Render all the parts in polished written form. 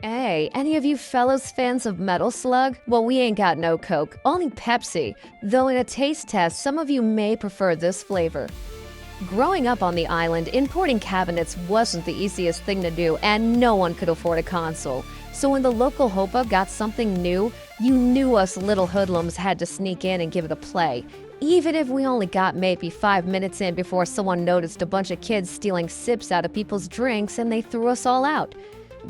Hey, any of you fellows fans of Metal Slug? Well, we ain't got no Coke, only Pepsi. Though in a taste test, some of you may prefer this flavor. Growing up on the island, importing cabinets wasn't the easiest thing to do, and no one could afford a console. So when the local Hopa got something new, you knew us little hoodlums had to sneak in and give it a play. Even if we only got maybe 5 minutes in before someone noticed a bunch of kids stealing sips out of people's drinks and they threw us all out.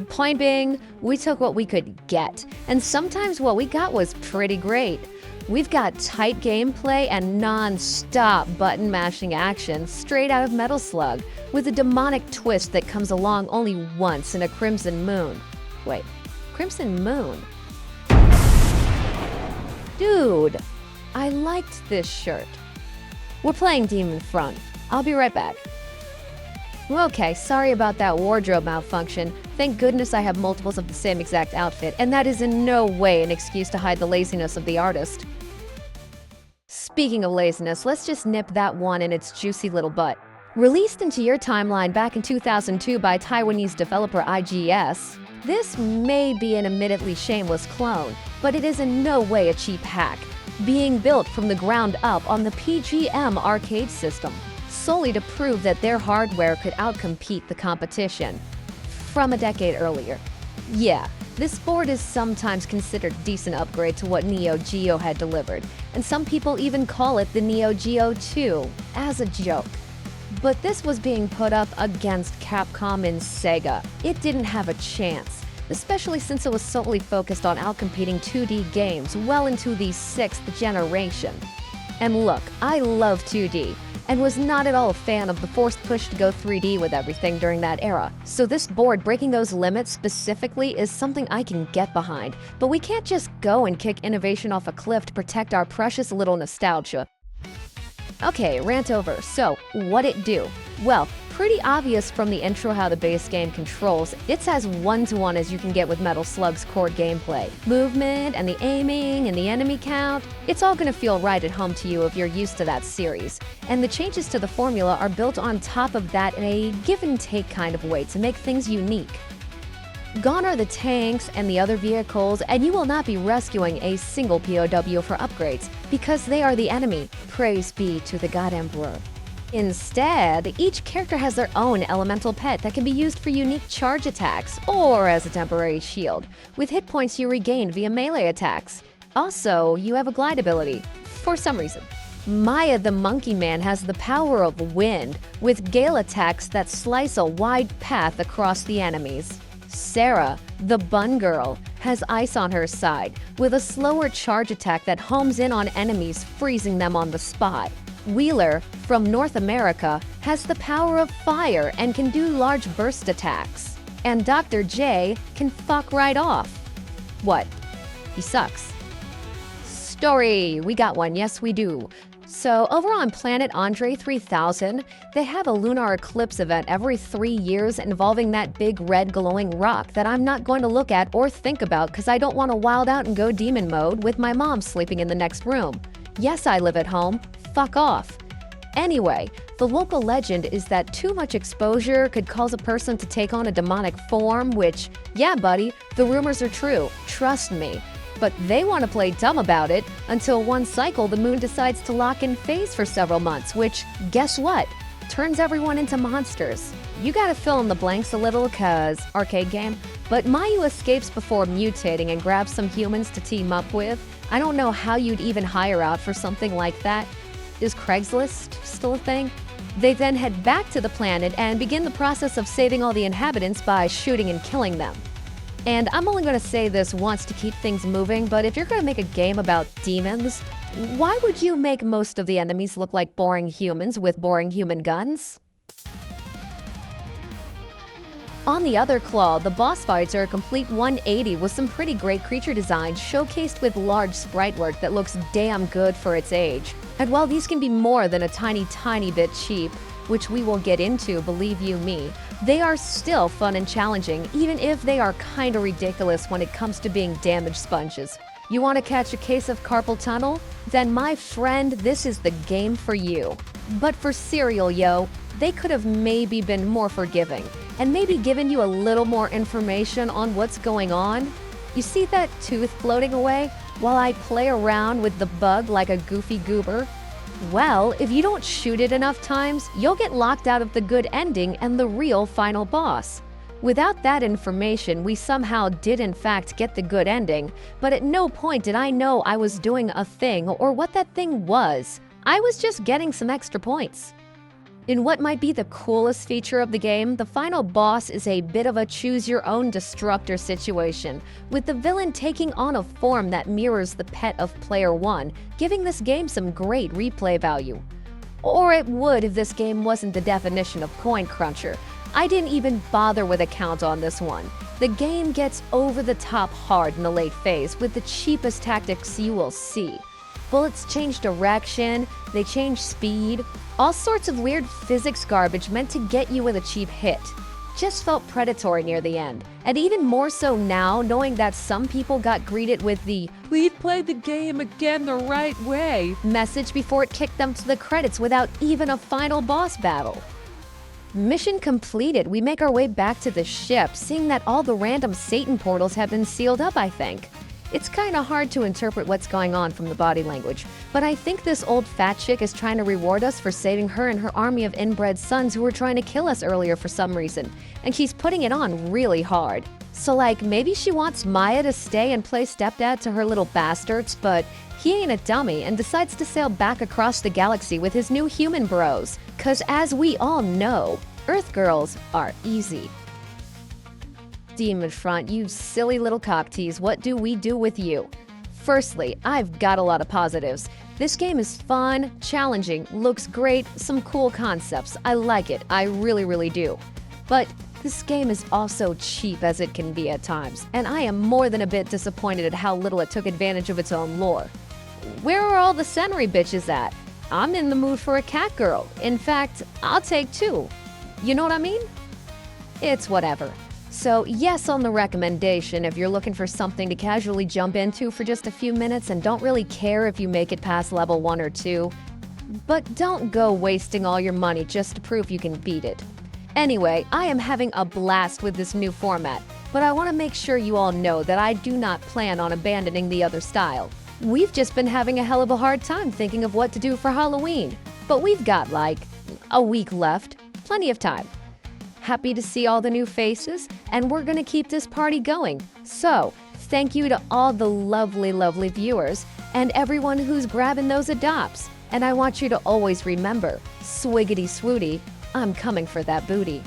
Point being, we took what we could get, and sometimes what we got was pretty great. We've got tight gameplay and non-stop button-mashing action straight out of Metal Slug, with a demonic twist that comes along only once in a Crimson Moon. Wait, Crimson Moon? Dude, I liked this shirt. We're playing Demon Front. I'll be right back. Okay, sorry about that wardrobe malfunction. Thank goodness I have multiples of the same exact outfit, and that is in no way an excuse to hide the laziness of the artist. Speaking of laziness, let's just nip that one in its juicy little butt. Released into your timeline back in 2002 by Taiwanese developer IGS, this may be an admittedly shameless clone, but it is in no way a cheap hack, being built from the ground up on the PGM arcade system, solely to prove that their hardware could outcompete the competition from a decade earlier. Yeah, this board is sometimes considered a decent upgrade to what Neo Geo had delivered, and some people even call it the Neo Geo 2 as a joke. But this was being put up against Capcom and Sega. It didn't have a chance, especially since it was solely focused on outcompeting 2D games well into the 6th generation. And look, I love 2D, and was not at all a fan of the forced push to go 3D with everything during that era. So this board breaking those limits specifically is something I can get behind. But we can't just go and kick innovation off a cliff to protect our precious little nostalgia. Okay, rant over. So, what'd it do? Well, pretty obvious from the intro how the base game controls. It's as one-to-one as you can get with Metal Slug's core gameplay. Movement and the aiming and the enemy count, it's all gonna feel right at home to you if you're used to that series. And the changes to the formula are built on top of that in a give-and-take kind of way to make things unique. Gone are the tanks and the other vehicles, and you will not be rescuing a single POW for upgrades, because they are the enemy. Praise be to the God Emperor. Instead, each character has their own elemental pet that can be used for unique charge attacks, or as a temporary shield, with hit points you regain via melee attacks. Also, you have a glide ability, for some reason. Maya the Monkey Man has the power of wind, with gale attacks that slice a wide path across the enemies. Sarah, the Bun Girl, has ice on her side, with a slower charge attack that homes in on enemies, freezing them on the spot. Wheeler, from North America, has the power of fire and can do large burst attacks. And Dr. J can fuck right off. What? He sucks. Story! We got one, yes we do. So, over on Planet Andre 3000, they have a lunar eclipse event every 3 years involving that big red glowing rock that I'm not going to look at or think about because I don't want to wild out and go demon mode with my mom sleeping in the next room. Yes, I live at home. Fuck off. Anyway, the local legend is that too much exposure could cause a person to take on a demonic form, which, yeah, buddy, the rumors are true. Trust me. But they want to play dumb about it until one cycle the moon decides to lock in phase for several months, which, guess what? Turns everyone into monsters. You gotta fill in the blanks a little cause, arcade game, but Mayu escapes before mutating and grabs some humans to team up with. I don't know how you'd even hire out for something like that. Is Craigslist still a thing? They then head back to the planet and begin the process of saving all the inhabitants by shooting and killing them. And I'm only going to say this once to keep things moving, but if you're going to make a game about demons, why would you make most of the enemies look like boring humans with boring human guns? On the other claw, the boss fights are a complete 180 with some pretty great creature designs showcased with large sprite work that looks damn good for its age. And while these can be more than a tiny bit cheap, which we will get into, believe you me, they are still fun and challenging, even if they are kinda ridiculous when it comes to being damage sponges. You want to catch a case of carpal tunnel? Then my friend, this is the game for you. But for cereal, yo, they could have maybe been more forgiving. and maybe given you a little more information on what's going on. You see that tooth floating away while I play around with the bug like a goofy goober? Well, if you don't shoot it enough times, you'll get locked out of the good ending and the real final boss. Without that information, we somehow did in fact get the good ending, but at no point did I know I was doing a thing or what that thing was. I was just getting some extra points. In what might be the coolest feature of the game, the final boss is a bit of a choose-your-own destructor situation, with the villain taking on a form that mirrors the pet of Player 1, giving this game some great replay value. Or it would if this game wasn't the definition of coin cruncher. I didn't even bother with a count on this one. The game gets over the top hard in the late phase with the cheapest tactics you will see. Bullets change direction, they change speed, all sorts of weird physics garbage meant to get you with a cheap hit. Just felt predatory near the end, and even more so now knowing that some people got greeted with the "We've played the game again the right way" message before it kicked them to the credits without even a final boss battle. Mission completed. We make our way back to the ship, seeing that all the random Satan portals have been sealed up, I think. It's kinda hard to interpret what's going on from the body language, but I think this old fat chick is trying to reward us for saving her and her army of inbred sons who were trying to kill us earlier for some reason, and she's putting it on really hard. So like, maybe she wants Maya to stay and play stepdad to her little bastards, but he ain't a dummy and decides to sail back across the galaxy with his new human bros. 'Cause as we all know, Earth girls are easy. Demon Front, you silly little cock tease, what do we do with you? Firstly, I've got a lot of positives. This game is fun, challenging, looks great, some cool concepts. I like it, I really do. But this game is also cheap as it can be at times, and I am more than a bit disappointed at how little it took advantage of its own lore. Where are all the Senri bitches at? I'm in the mood for a cat girl. In fact, I'll take two. You know what I mean? It's whatever. So yes on the recommendation if you're looking for something to casually jump into for just a few minutes and don't really care if you make it past level 1 or 2. But don't go wasting all your money just to prove you can beat it. Anyway, I am having a blast with this new format, but I want to make sure you all know that I do not plan on abandoning the other style. We've just been having a hell of a hard time thinking of what to do for Halloween, but we've got like a week left, plenty of time. Happy to see all the new faces, and we're gonna keep this party going. So, thank you to all the lovely viewers and everyone who's grabbing those adopts. And I want you to always remember, swiggity swooty, I'm coming for that booty.